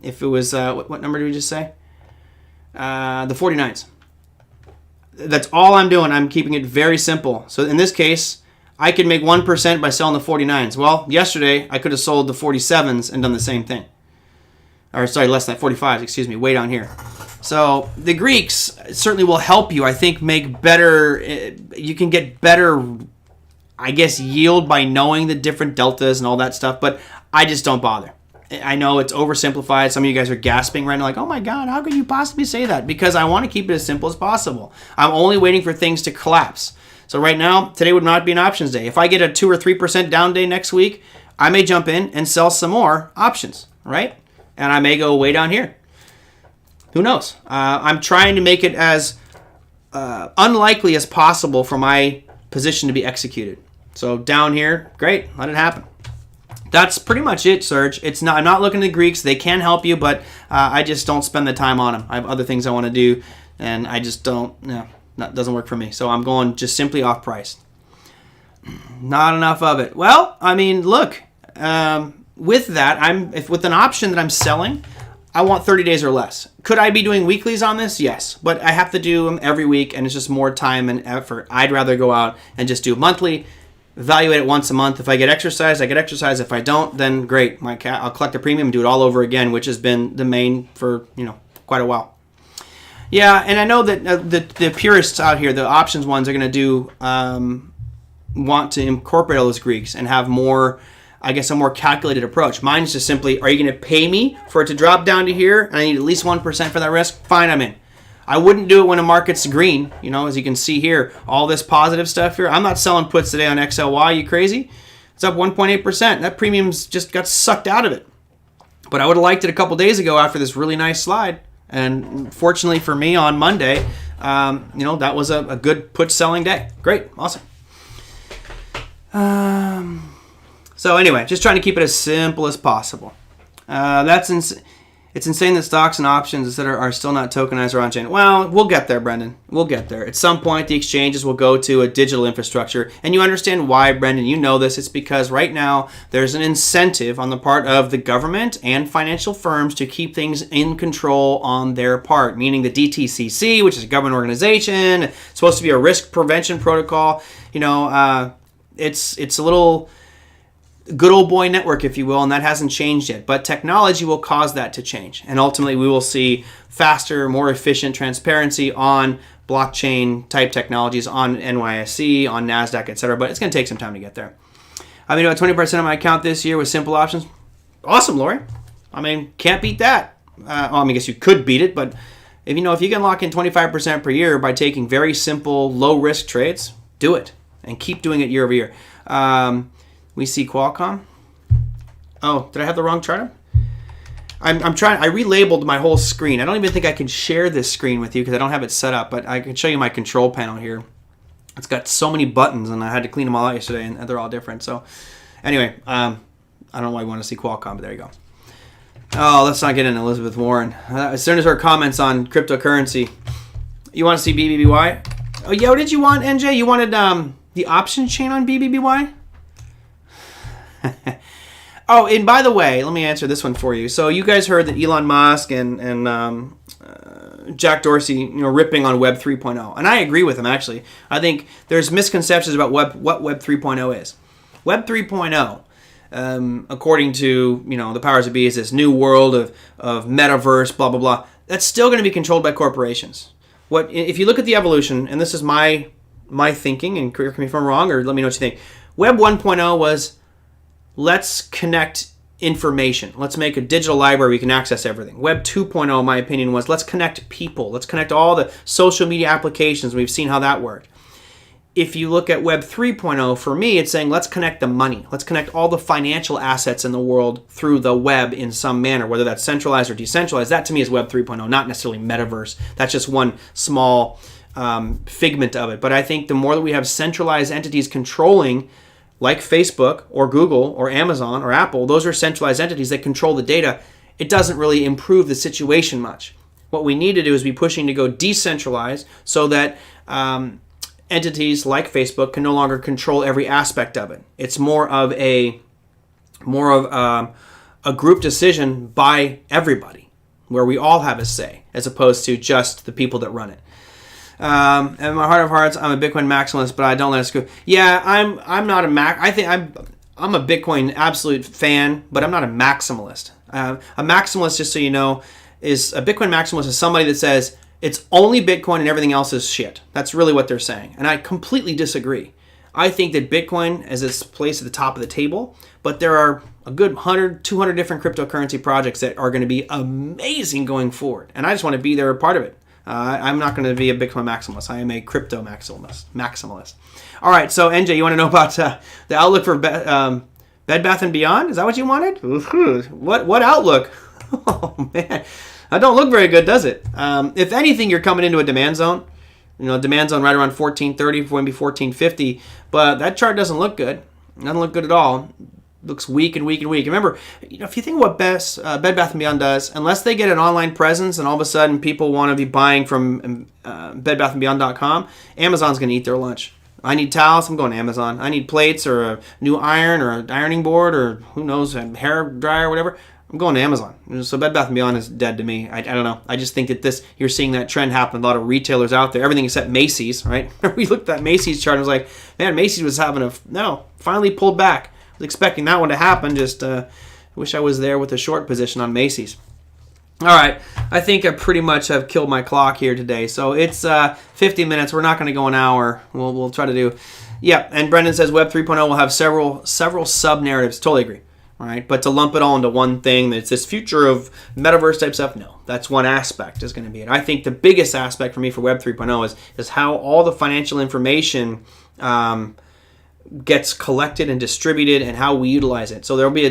Speaker 1: it was, what number did we just say? The 49s. That's all I'm doing. I'm keeping it very simple. So in this case, I could make 1% by selling the 49s. Well, yesterday, I could have sold the 47s and done the same thing. Or sorry, less than that, 45s, excuse me, way down here. So the Greeks certainly will help you, I think, make better, you can get better, I guess, yield by knowing the different deltas and all that stuff, but I just don't bother. I know it's oversimplified. Some of you guys are gasping right now like, oh my God, how could you possibly say that? Because I want to keep it as simple as possible. I'm only waiting for things to collapse. So right now, today would not be an options day. If I get a 2 or 3% down day next week, I may jump in and sell some more options, right? And I may go way down here. Who knows? I'm trying to make it as unlikely as possible for my position to be executed. So down here, great, let it happen. That's pretty much it, Serge. I'm not looking at the Greeks. They can help you, but I just don't spend the time on them. I have other things I want to do, and I just don't. That doesn't work for me. So I'm going just simply off price. Not enough of it. Well, I mean, look. With that, if with an option that I'm selling, I want 30 days or less. Could I be doing weeklies on this? Yes, but I have to do them every week, and it's just more time and effort. I'd rather go out and just do monthly. Evaluate it once a month. If I get exercise, I get exercise. If I don't, then great. I'll collect the premium and do it all over again, which has been the main for quite a while. Yeah, and I know that the purists out here, the options ones, are going to do want to incorporate all those Greeks and have more, I guess, a more calculated approach. Mine's just simply, are you going to pay me for it to drop down to here, and I need at least 1% for that risk? Fine, I'm in. I wouldn't do it when the market's green. You know, as you can see here, all this positive stuff here. I'm not selling puts today on XLY. You crazy? It's up 1.8%. That premium's just got sucked out of it. But I would have liked it a couple days ago after this really nice slide. And fortunately for me on Monday, you know, that was a good put selling day. Great. Awesome. So anyway, just trying to keep it as simple as possible. It's insane that stocks and options, etc., are still not tokenized or on-chain. Well, we'll get there, Brendan. We'll get there. At some point, the exchanges will go to a digital infrastructure. And you understand why, Brendan. You know this. It's because right now, there's an incentive on the part of the government and financial firms to keep things in control on their part, meaning the DTCC, which is a government organization. It's supposed to be a risk prevention protocol. You know, it's a little good old boy network, if you will, and that hasn't changed yet. But technology will cause that to change. And ultimately, we will see faster, more efficient transparency on blockchain type technologies, on NYSE, on NASDAQ, etc. But it's going to take some time to get there. I mean, about 20% of my account this year with simple options. Awesome, Lori. I mean, can't beat that. Well, I mean, I guess you could beat it, but if you can lock in 25% per year by taking very simple, low risk trades, do it and keep doing it year over year. We see Qualcomm. Oh, did I have the wrong chart up? I'm trying. I relabeled my whole screen. I don't even think I can share this screen with you because I don't have it set up. But I can show you my control panel here. It's got so many buttons, and I had to clean them all out yesterday, and they're all different. So, anyway, I don't know why you want to see Qualcomm, but there you go. Oh, let's not get into Elizabeth Warren. As soon as her comments on cryptocurrency, you want to see BBBY? Oh yeah, what did you want, NJ? You wanted the option chain on BBBY? Oh, and by the way, let me answer this one for you. So you guys heard that Elon Musk and Jack Dorsey, ripping on Web 3.0, and I agree with him. Actually, I think there's misconceptions about what Web 3.0 is. Web 3.0, according to the powers that be, is this new world of metaverse, blah blah blah. That's still going to be controlled by corporations. If you look at the evolution, and this is my thinking, and correct me if I'm wrong, or let me know what you think. Web 1.0 was, let's connect information. Let's make a digital library we can access everything. Web 2.0, in my opinion, was let's connect people. Let's connect all the social media applications. We've seen how that worked. If you look at Web 3.0, for me, it's saying let's connect the money. Let's connect all the financial assets in the world through the web in some manner, whether that's centralized or decentralized. That to me is Web 3.0, not necessarily metaverse. That's just one small figment of it. But I think the more that we have centralized entities controlling, like Facebook or Google or Amazon or Apple, those are centralized entities that control the data. It doesn't really improve the situation much. What we need to do is be pushing to go decentralized so that entities like Facebook can no longer control every aspect of it. It's more of a group decision by everybody, where we all have a say, as opposed to just the people that run it. And in my heart of hearts, I'm a Bitcoin maximalist, but I don't let it go. Yeah, I'm not a I think I'm a Bitcoin absolute fan, but I'm not a maximalist. A maximalist, just so you know, is a Bitcoin maximalist is somebody that says it's only Bitcoin and everything else is shit. That's really what they're saying, and I completely disagree. I think that Bitcoin is its place at the top of the table, but there are a good 100, 200 different cryptocurrency projects that are going to be amazing going forward, and I just want to be there, a part of it. I'm not going to be a Bitcoin maximalist. I am a crypto maximalist. All right, so NJ, you want to know about the outlook for Bed Bath & Beyond? Is that what you wanted? What outlook? Oh, man. That don't look very good, does it? If anything, you're coming into a demand zone. Demand zone right around 1430, maybe 1450. But that chart doesn't look good. It doesn't look good at all. Looks weak and weak and weak. Remember, if you think what Bed Bath & Beyond does, unless they get an online presence and all of a sudden people want to be buying from bedbathandbeyond.com, Amazon's going to eat their lunch. I need towels, I'm going to Amazon. I need plates or a new iron or an ironing board or who knows, a hair dryer or whatever, I'm going to Amazon. So Bed Bath & Beyond is dead to me. I don't know. I just think that you're seeing that trend happen. A lot of retailers out there, everything except Macy's, right? We looked at that Macy's chart and was like, man, Macy's was finally pulled back. Expecting that one to happen. Just wish I was there with a short position on Macy's. All right, I think I pretty much have killed my clock here today. So it's 50 minutes. We're not going to go an hour. We'll try to do. Yeah, and Brendan says Web 3.0 will have several sub narratives. Totally agree. right? But to lump it all into one thing, that's this future of metaverse type stuff, no. That's one aspect is going to be it. I think the biggest aspect for me for Web 3.0 is how all the financial information gets collected and distributed and how we utilize it. So there'll be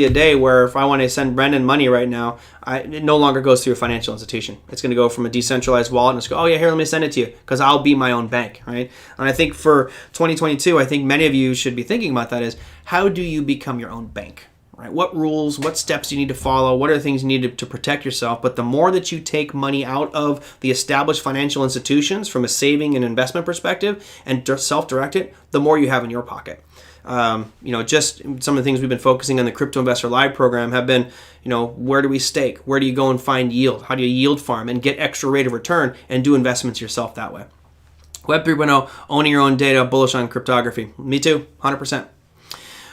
Speaker 1: a day where if I want to send Brendan money right now, it no longer goes through a financial institution. It's going to go from a decentralized wallet and just go, oh yeah, here, let me send it to you because I'll be my own bank, right? And I think for 2022, I think many of you should be thinking about that is how do you become your own bank? Right? What rules, what steps do you need to follow? What are the things you need to protect yourself? But the more that you take money out of the established financial institutions from a saving and investment perspective and self-direct it, the more you have in your pocket. Just some of the things we've been focusing on the Crypto Investor Live program have been, where do we stake? Where do you go and find yield? How do you yield farm and get extra rate of return and do investments yourself that way? Web 3.0, owning your own data, bullish on cryptography. Me too, 100%.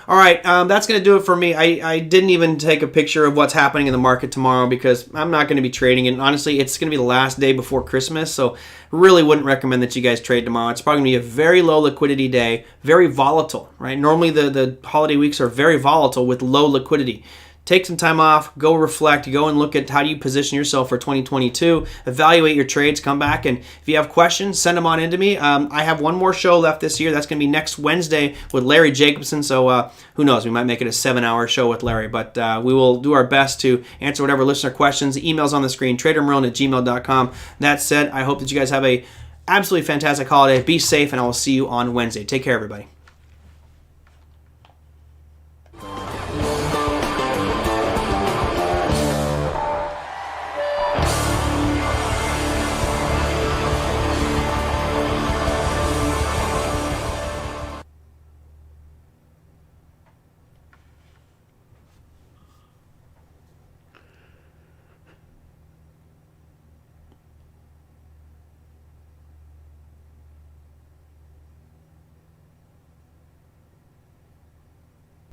Speaker 1: All right, that's going to do it for me. I didn't even take a picture of what's happening in the market tomorrow because I'm not going to be trading. And honestly, it's going to be the last day before Christmas, so really wouldn't recommend that you guys trade tomorrow. It's probably going to be a very low liquidity day, very volatile, right? Normally the holiday weeks are very volatile with low liquidity. Take some time off, go reflect, go and look at how do you position yourself for 2022, evaluate your trades, come back, and if you have questions, send them on into me. I have one more show left this year. That's going to be next Wednesday with Larry Jacobson, so who knows, we might make it a 7-hour show with Larry, but we will do our best to answer whatever listener questions. The email's on the screen, TraderMerlin@gmail.com. That said, I hope that you guys have a absolutely fantastic holiday. Be safe, and I will see you on Wednesday. Take care, everybody.